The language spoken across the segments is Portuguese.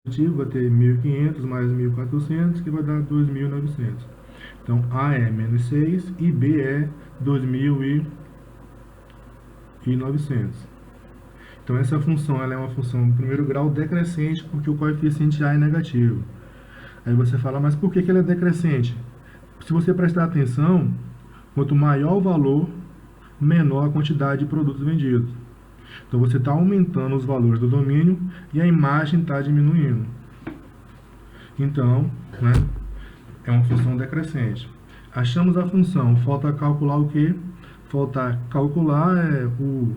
positivo vai ter 1.500 mais 1.400, que vai dar 2.900. Então, A é menos 6 e B é 2.900. Então, essa função ela é uma função de primeiro grau decrescente, porque o coeficiente A é negativo. Aí você fala, mas por que ela é decrescente? Se você prestar atenção, quanto maior o valor, menor a quantidade de produtos vendidos. Então, você está aumentando os valores do domínio e a imagem está diminuindo. Então, né, é uma função decrescente. Achamos a função, falta calcular o quê? Falta calcular o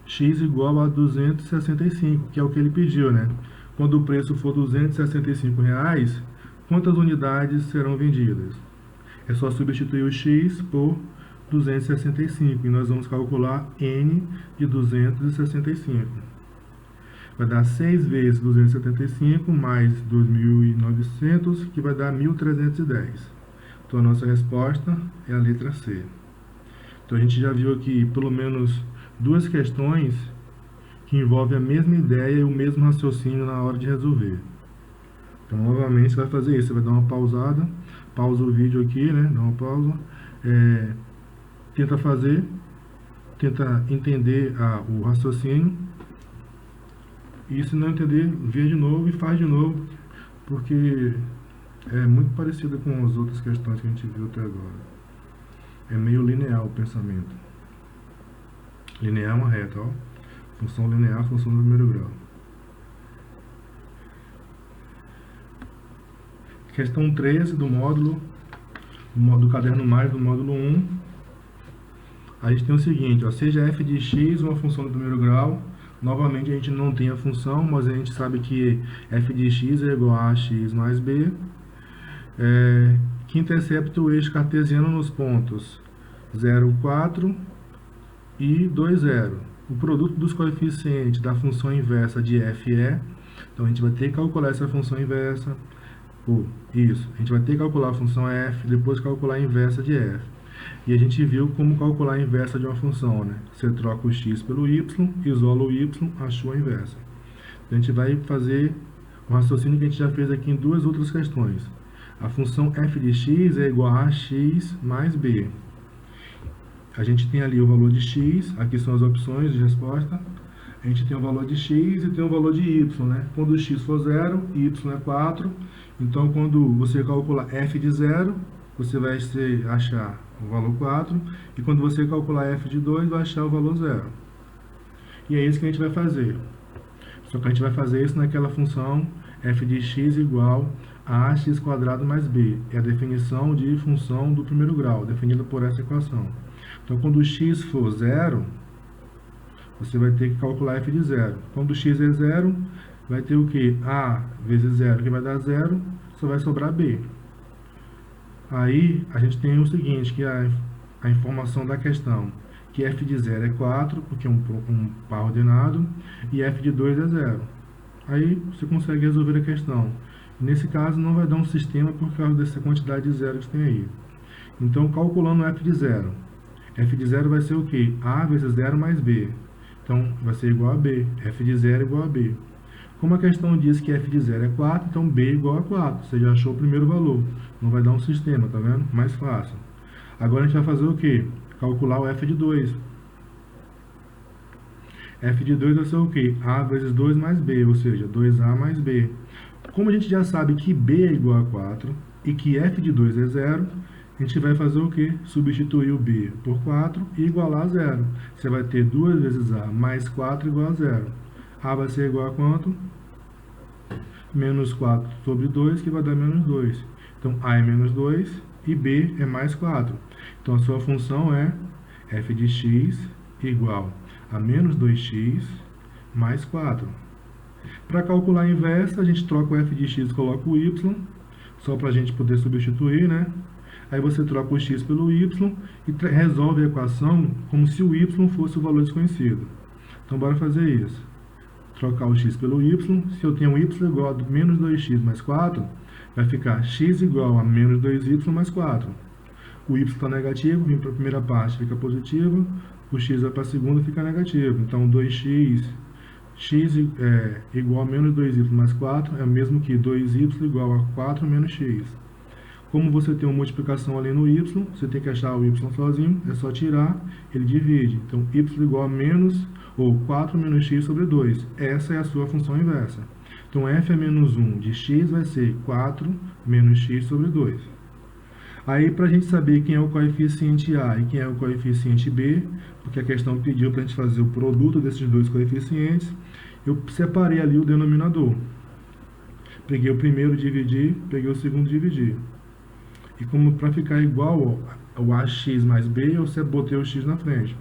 x igual a 265, que é o que ele pediu, né? Quando o preço for R$ 265, quantas unidades serão vendidas? É só substituir o x por 265 e nós vamos calcular n de 265. Vai dar 6 vezes 275 mais 2.900, que vai dar 1.310. Então, a nossa resposta é a letra C. Então, a gente já viu aqui pelo menos duas questões que envolvem a mesma ideia e o mesmo raciocínio na hora de resolver. Então, novamente, você vai fazer isso. Você vai dar uma pausada, pausa o vídeo aqui, né? Dá uma pausa. Tenta fazer, tenta entender o raciocínio. E se não entender, vê de novo e faz de novo, porque é muito parecido com as outras questões que a gente viu até agora. É meio linear o pensamento. Linear é uma reta, ó. Função linear, função do primeiro grau. Questão 13 do módulo, do caderno mais do módulo 1. A gente tem o seguinte, ó, seja f de x uma função do primeiro grau. Novamente a gente não tem a função, mas a gente sabe que f de x é igual a x mais b, que intercepta o eixo cartesiano nos pontos 0, 4 e 2, 0. O produto dos coeficientes da função inversa de f é, então a gente vai ter que calcular essa função inversa, a gente vai ter que calcular a função f, depois calcular a inversa de f. E a gente viu como calcular a inversa de uma função, né? Você troca o x pelo y, isola o y, achou a inversa. Então, a gente vai fazer o raciocínio que a gente já fez aqui em duas outras questões. A função f de x é igual a x mais b. A gente tem ali o valor de x, aqui são as opções de resposta. A gente tem o valor de x e tem o valor de y, né? Quando o x for 0, y é 4. Então, quando você calcula f de 0, você vai achar o valor 4, e quando você calcular f de 2, vai achar o valor 0. E é isso que a gente vai fazer. Só que a gente vai fazer isso naquela função f de x igual a ax² mais b. É a definição de função do primeiro grau, definida por essa equação. Então, quando o x for 0, você vai ter que calcular f de 0. Quando o x é 0, vai ter o quê? A vezes 0, que vai dar 0, só vai sobrar b. Aí, a gente tem o seguinte, que é a informação da questão, que f de 0 é 4, porque é um par ordenado, e f de 2 é 0. Aí, você consegue resolver a questão. Nesse caso, não vai dar um sistema por causa dessa quantidade de zeros que tem aí. Então, calculando f de 0. F de 0 vai ser o quê? A vezes 0 mais b. Então, vai ser igual a b. F de 0 é igual a b. Como a questão diz que f de 0 é 4, então b é igual a 4. Você já achou o primeiro valor. Não vai dar um sistema, tá vendo? Mais fácil. Agora a gente vai fazer o quê? Calcular o f de 2. F de 2 vai ser o quê? A vezes 2 mais b, ou seja, 2a mais b. Como a gente já sabe que b é igual a 4 e que f de 2 é 0, a gente vai fazer o quê? Substituir o b por 4 e igualar a 0. Você vai ter 2 vezes a mais 4 igual a 0. A vai ser igual a quanto? Menos 4 sobre 2, que vai dar menos 2. Então, A é menos 2 e B é mais 4. Então, a sua função é f de x igual a menos 2x mais 4. Para calcular a inversa, a gente troca o f de x e coloca o y, só para a gente poder substituir, né? Aí você troca o x pelo y e resolve a equação como se o y fosse o valor desconhecido. Então, bora fazer isso. Trocar o x pelo y, se eu tenho y igual a menos 2x mais 4, vai ficar x igual a menos 2y mais 4. O y está negativo, vem para a primeira parte, fica positivo, o x vai para a segunda, fica negativo. Então, 2x x é igual a menos 2y mais 4 é o mesmo que 2y igual a 4 menos x. Como você tem uma multiplicação ali no y, você tem que achar o y sozinho, é só tirar, ele divide. Então, y igual a menos, ou 4 menos x sobre 2. Essa é a sua função inversa. Então, f é menos 1 de x vai ser 4 menos x sobre 2. Aí, para a gente saber quem é o coeficiente A e quem é o coeficiente B, porque a questão pediu para a gente fazer o produto desses dois coeficientes, eu separei ali o denominador. Peguei o primeiro, dividi, peguei o segundo, dividi. E como para ficar igual ao ax mais b, eu sempre botei o x na frente.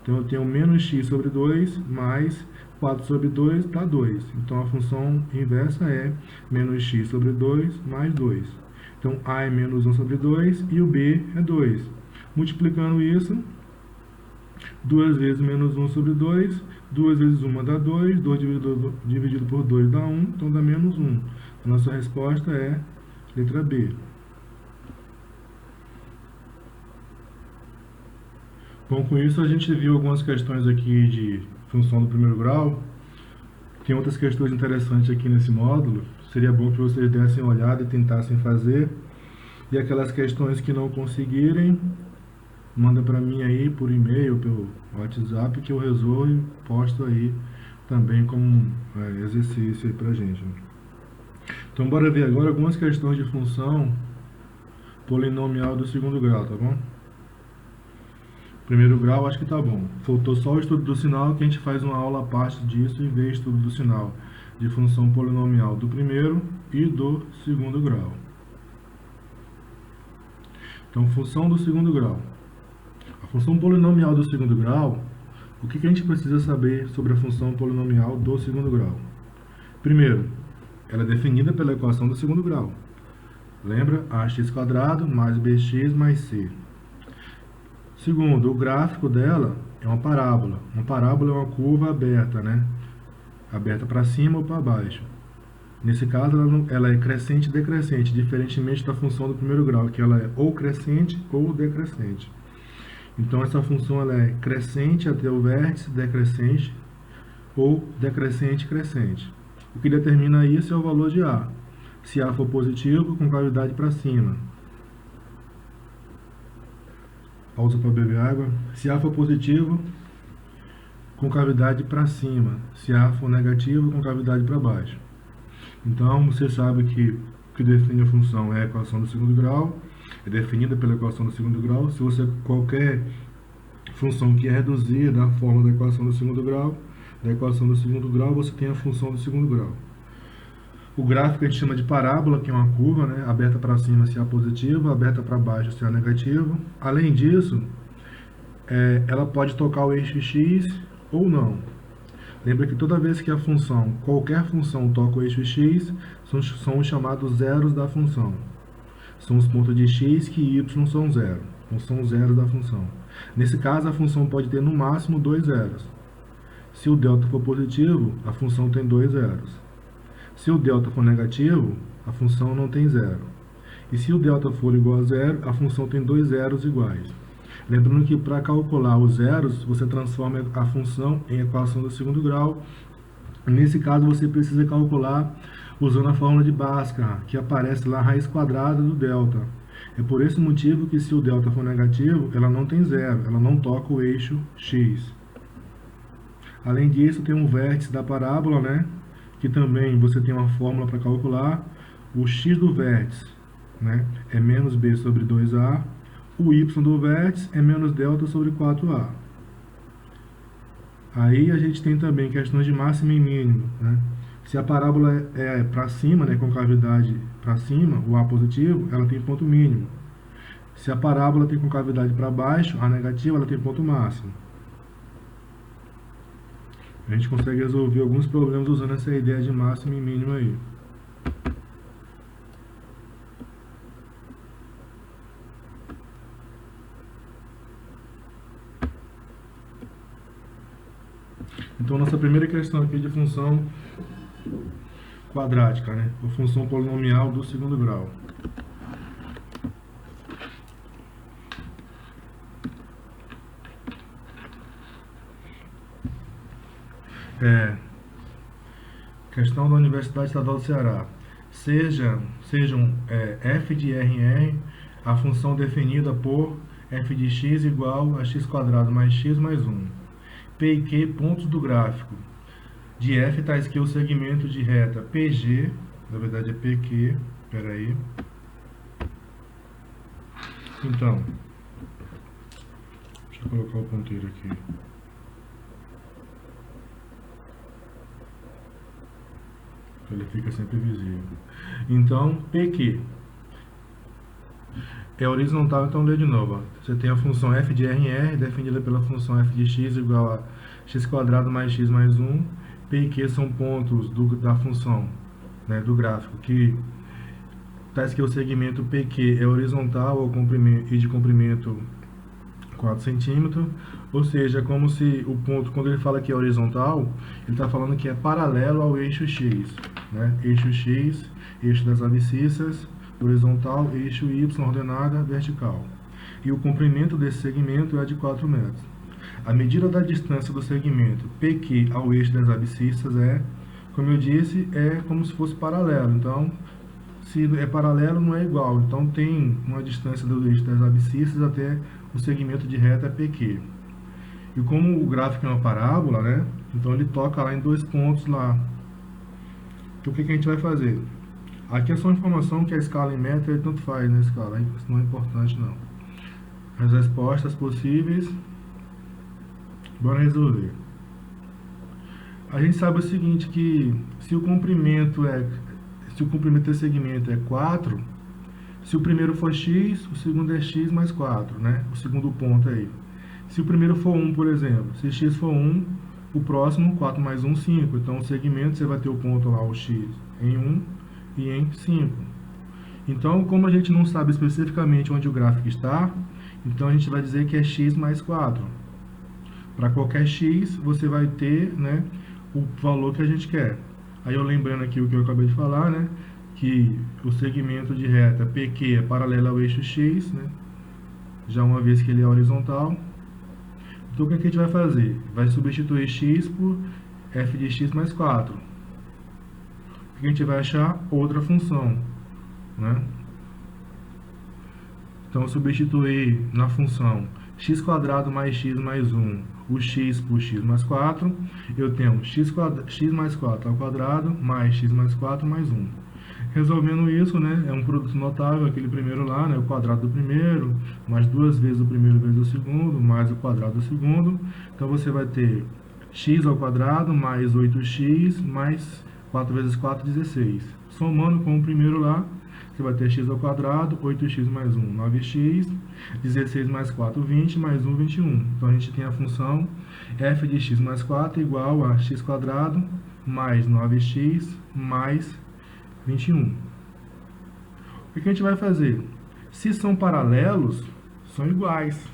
Então, eu tenho menos x sobre 2 mais 4 sobre 2 dá 2. Então, a função inversa é menos x sobre 2 mais 2. Então, a é menos 1 sobre 2 e o b é 2. Multiplicando isso, 2 vezes menos 1 sobre 2, 2 vezes 1 dá 2, 2 dividido por 2 dá 1, então dá menos 1. Nossa resposta é letra B. Bom, com isso a gente viu algumas questões aqui de função do primeiro grau. Tem outras questões interessantes aqui nesse módulo. Seria bom que vocês dessem uma olhada e tentassem fazer. E aquelas questões que não conseguirem, manda para mim aí por e-mail, pelo WhatsApp, que eu resolvo e posto aí também como exercício aí pra gente. Então bora ver agora algumas questões de função polinomial do segundo grau, tá bom? Primeiro grau, acho que tá bom. Faltou só o estudo do sinal, que a gente faz uma aula à parte disso e vê estudo do sinal de função polinomial do primeiro e do segundo grau. Então, função do segundo grau. A função polinomial do segundo grau, o que a gente precisa saber sobre a função polinomial do segundo grau? Primeiro, ela é definida pela equação do segundo grau. Lembra? ax² mais bx mais c. Segundo, o gráfico dela é uma parábola. Uma parábola é uma curva aberta, né? Aberta para cima ou para baixo. Nesse caso, ela é crescente e decrescente, diferentemente da função do primeiro grau, que ela é ou crescente ou decrescente. Então, essa função ela é crescente até o vértice, decrescente, ou decrescente crescente. O que determina isso é o valor de A. Se A for positivo, com cavidade para cima. Pausa para beber água. Se A for positivo, com cavidade para cima. Se A for negativo, com cavidade para baixo. Então, você sabe que o que define a função é a equação do segundo grau. É definida pela equação do segundo grau. Se você qualquer função que é reduzida da forma da equação do segundo grau, você tem a função do segundo grau. O gráfico a gente chama de parábola, que é uma curva, né? Aberta para cima se A positivo, aberta para baixo se A negativo. Além disso, ela pode tocar o eixo x ou não. Lembra que toda vez que a função, qualquer função toca o eixo x, são os chamados zeros da função. São os pontos de x que y são zero. Então são os zeros da função. Nesse caso, a função pode ter no máximo 2 zeros. Se o delta for positivo, a função tem 2 zeros. Se o delta for negativo, a função não tem zero. E se o delta for igual a zero, a função tem 2 zeros iguais. Lembrando que para calcular os zeros, você transforma a função em equação do segundo grau. Nesse caso, você precisa calcular usando a fórmula de Bhaskara, que aparece lá a raiz quadrada do delta. É por esse motivo que se o delta for negativo, ela não tem zero, ela não toca o eixo x. Além disso, tem um vértice da parábola, né? Que também você tem uma fórmula para calcular. O x do vértice, né, é menos b sobre 2a. O y do vértice é menos delta sobre 4a. Aí a gente tem também questões de máximo e mínimo, né? Se a parábola é para cima, né, com cavidade para cima, o a positivo, ela tem ponto mínimo. Se a parábola tem com cavidade para baixo, a negativa, ela tem ponto máximo. A gente consegue resolver alguns problemas usando essa ideia de máximo e mínimo aí. Então, nossa primeira questão aqui de função quadrática, né? A função polinomial do segundo grau. questão da Universidade Estadual do Ceará. Sejam f de RR, a função definida por f de x igual a x² mais x mais 1. P e Q, pontos do gráfico. De f está aqui o segmento de reta PG, na verdade é PQ, espera aí. Então, deixa eu colocar o ponteiro aqui. Ele fica sempre visível. Então, PQ é horizontal, então lê de novo. Ó. Você tem a função f de RR, definida pela função f de x igual a x² mais x mais 1. P e Q são pontos da função, né, do gráfico, que está que o segmento PQ é horizontal e de comprimento 4 centímetros, ou seja, como se o ponto, quando ele fala que é horizontal, ele está falando que é paralelo ao eixo X, né? Eixo X, eixo das abscissas, horizontal, eixo Y, ordenada, vertical. E o comprimento desse segmento é de 4 metros. A medida da distância do segmento PQ ao eixo das abscissas é, como eu disse, é como se fosse paralelo. Então, se é paralelo, não é igual. Então, tem uma distância do eixo das abscissas até o segmento de reta PQ. E como o gráfico é uma parábola, né? Então, ele toca lá em 2 pontos lá. Então, o que a gente vai fazer? Aqui é só informação que a escala em metro, ele tanto faz na escala. Isso não é importante, não. As respostas possíveis. Bora resolver. A gente sabe o seguinte, que se o comprimento desse segmento é 4, se o primeiro for x, o segundo é x mais 4, né? O segundo ponto aí. Se o primeiro for 1, por exemplo, se x for 1, o próximo 4 mais 1, 5. Então, o segmento, você vai ter o ponto lá, o x, em 1 e em 5. Então, como a gente não sabe especificamente onde o gráfico está, então a gente vai dizer que é x mais 4. Para qualquer x, você vai ter, né, o valor que a gente quer. Aí eu lembrando aqui o que eu acabei de falar, né, que o segmento de reta PQ é paralelo ao eixo X, né, já uma vez que ele é horizontal. Então o que a gente vai fazer? Vai substituir x por f de x mais 4. A gente vai achar outra função, né? Então substituir na função x² mais x mais 1, o x por x mais 4, eu tenho x mais 4 ao quadrado mais x mais 4 mais 1. Resolvendo isso, né, é um produto notável, aquele primeiro lá, né, o quadrado do primeiro, mais 2 vezes o primeiro vezes o segundo, mais o quadrado do segundo. Então você vai ter x ao quadrado mais 8x mais 4 vezes 4, 16. Somando com o primeiro lá, você vai ter x ao quadrado, 8x mais 1, 9x, 16 mais 4, 20, mais 1, 21. Então a gente tem a função f de x mais 4 igual a x² mais 9x mais 21. O que a gente vai fazer? Se são paralelos, são iguais.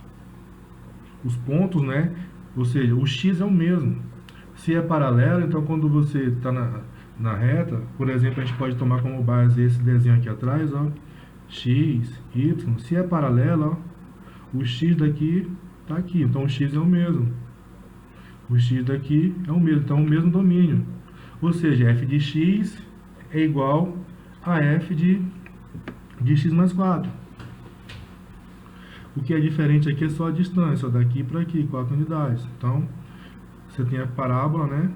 Os pontos, né? Ou seja, o x é o mesmo. Se é paralelo, então quando você está na reta, por exemplo, a gente pode tomar como base esse desenho aqui atrás, ó, x, y. Se é paralelo, ó, o x daqui está aqui, então o x é o mesmo. O x daqui é o mesmo, então é o mesmo domínio. Ou seja, f de x é igual a f de x mais 4. O que é diferente aqui é só a distância, ó, daqui para aqui, 4 unidades. Então, você tem a parábola, né?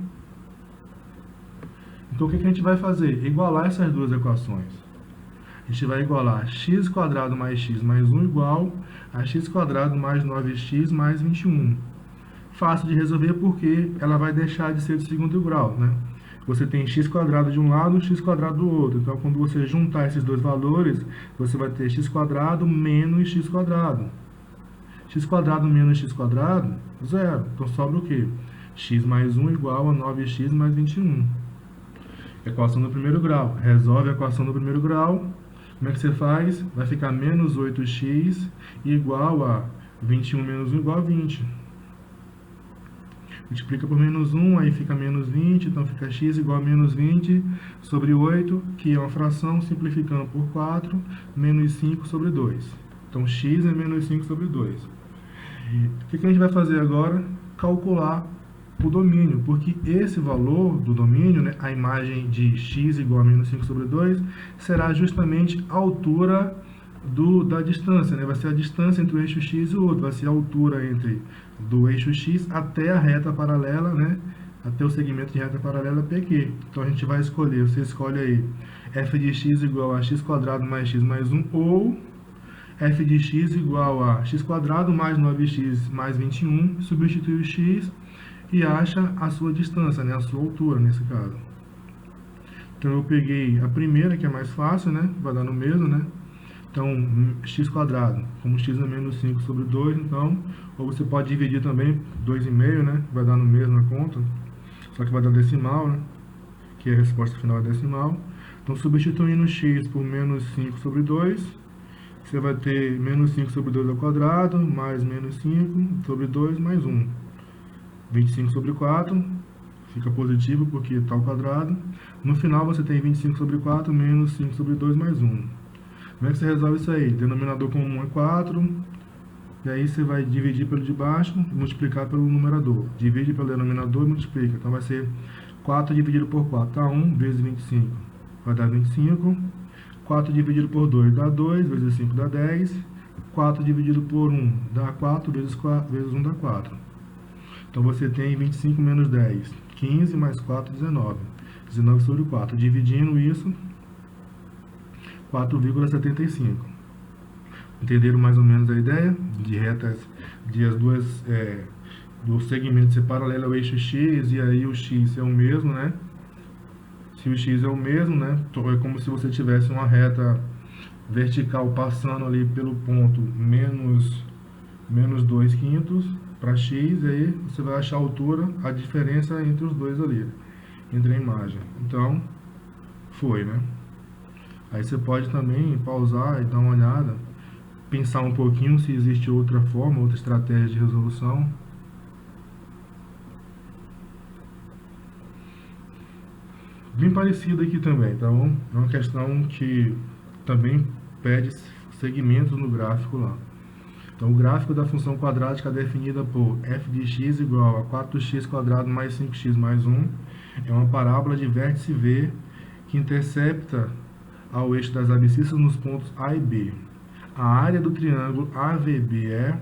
Então, o que a gente vai fazer? Igualar essas duas equações. A gente vai igualar x² mais x mais 1 igual a x² mais 9x mais 21. Fácil de resolver porque ela vai deixar de ser de segundo grau, né? Você tem x² de um lado e x² do outro. Então, quando você juntar esses dois valores, você vai ter x² menos x². x² menos x², zero. Então, sobra o quê? X mais 1 igual a 9x mais 21. Equação do primeiro grau. Resolve a equação do primeiro grau. Como é que você faz? Vai ficar menos 8x igual a 21 menos 1 igual a 20. Multiplica por menos 1, aí fica menos 20, então fica x igual a menos 20 sobre 8, que é uma fração, simplificando por 4, menos 5 sobre 2. Então, x é menos 5 sobre 2. O que a gente vai fazer agora? Calcular o domínio, porque esse valor do domínio, né, a imagem de x igual a menos 5 sobre 2, será justamente a altura da distância, né? Vai ser a distância entre o eixo x e o outro, vai ser a altura do eixo x até a reta paralela, né? Até o segmento de reta paralela PQ. Então a gente vai escolher, você escolhe aí f de x igual a x quadrado mais x mais 1, ou f de x igual a x quadrado mais 9x mais 21, substitui o x e acha a sua distância, né? A sua altura nesse caso. Então eu peguei a primeira, que é mais fácil, né? Vai dar no mesmo, né? Então, x quadrado, como x é menos 5 sobre 2, então, ou você pode dividir também 2,5, né? Vai dar no mesmo na conta, só que vai dar decimal, né? Que a resposta final é decimal. Então, substituindo x por menos 5 sobre 2, você vai ter menos 5 sobre 2 ao quadrado, mais menos 5 sobre 2, mais 1. 25 sobre 4, fica positivo porque está ao quadrado. No final, você tem 25 sobre 4, menos 5 sobre 2, mais 1. Como é que você resolve isso aí? Denominador comum é 4, e aí você vai dividir pelo de baixo e multiplicar pelo numerador. Divide pelo denominador e multiplica. Então vai ser 4 dividido por 4 dá 1, vezes 25 vai dar 25. 4 dividido por 2 dá 2, vezes 5 dá 10. 4 dividido por 1 dá 4, vezes 1 dá 4. Então você tem 25 menos 10, 15 mais 4, 19. 19 sobre 4. Dividindo isso, 4,75. Entenderam mais ou menos a ideia? De retas, de as duas, do segmento ser paralelo ao eixo x, e aí o x é o mesmo, né? Se o x é o mesmo, né? É como se você tivesse uma reta vertical passando ali pelo ponto menos 2 quintos para x, e aí você vai achar a altura, a diferença entre os dois ali, entre a imagem. Então, foi, né? Aí você pode também pausar e dar uma olhada, pensar um pouquinho se existe outra forma, outra estratégia de resolução. Bem parecido aqui também, tá bom? É uma questão que também pede segmentos no gráfico lá. Então, o gráfico da função quadrática é definida por f de x igual a 4x quadrado mais 5x mais 1. É uma parábola de vértice V que intercepta ao eixo das abscissas nos pontos A e B. A área do triângulo AVBE.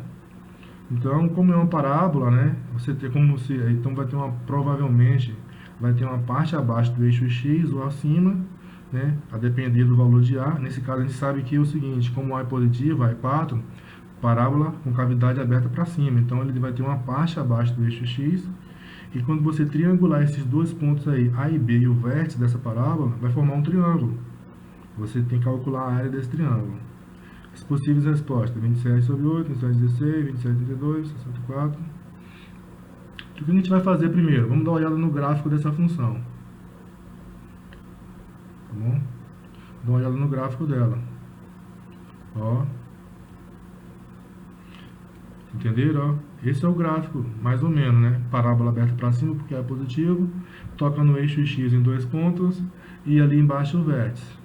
Então, como é uma parábola, né? Você tem como se, então vai ter provavelmente vai ter uma parte abaixo do eixo x ou acima, né? A depender do valor de A. Nesse caso a gente sabe que é o seguinte, como A é positivo, A é 4, parábola com cavidade aberta para cima. Então ele vai ter uma parte abaixo do eixo x. E quando você triangular esses dois pontos aí, A e B, e o vértice dessa parábola, vai formar um triângulo. Você tem que calcular a área desse triângulo. As possíveis respostas: 27 sobre 8, 27 sobre 16, 27 sobre 32, 64. O que a gente vai fazer primeiro? Vamos dar uma olhada no gráfico dessa função. Tá bom? Dá uma olhada no gráfico dela. Ó. Entenderam? Ó? Esse é o gráfico, mais ou menos, né? Parábola aberta para cima porque é positivo. Toca no eixo x em dois pontos. E ali embaixo o vértice.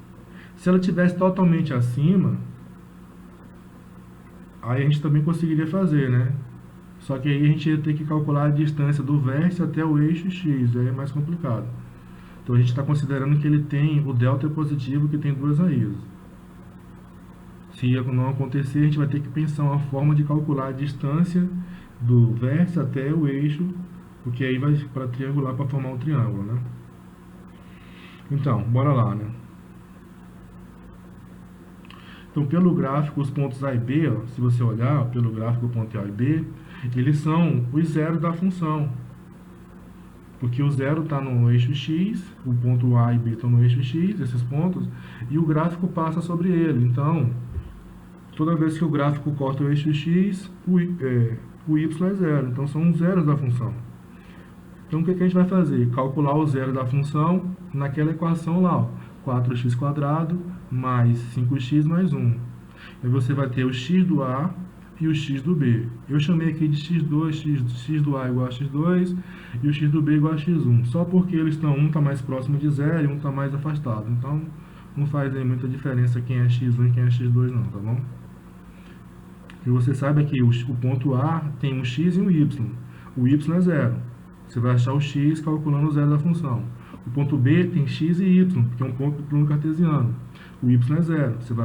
Se ela estivesse totalmente acima, aí a gente também conseguiria fazer, né? Só que aí a gente ia ter que calcular a distância do vértice até o eixo x, aí é mais complicado. Então a gente está considerando que ele tem o delta positivo, que tem duas raízes. Se não acontecer, a gente vai ter que pensar uma forma de calcular a distância do vértice até o eixo, porque aí vai para triangular para formar um triângulo, né? Então, bora lá, né? Então, pelo gráfico, os pontos A e B, ó, se você olhar pelo gráfico, o ponto A e B, eles são os zeros da função. Porque o zero está no eixo x, o ponto A e B estão no eixo x, esses pontos, e o gráfico passa sobre ele. Então, toda vez que o gráfico corta o eixo x, o y é zero. Então, são os zeros da função. Então, o que a gente vai fazer? Calcular o zero da função naquela equação lá, ó, 4x quadrado mais 5x mais 1. Aí você vai ter o x do A e o x do B. Eu chamei aqui de x2, x do A igual a x2 e o x do B igual a x1. Só porque eles estão, um está mais próximo de zero e um está mais afastado. Então, não faz aí muita diferença quem é x1 e quem é x2 não, tá bom? E você sabe que o ponto A tem um x e um y. O y é zero. Você vai achar o x calculando o zero da função. O ponto B tem x e y, porque é um ponto do plano cartesiano. O y é zero. Você vai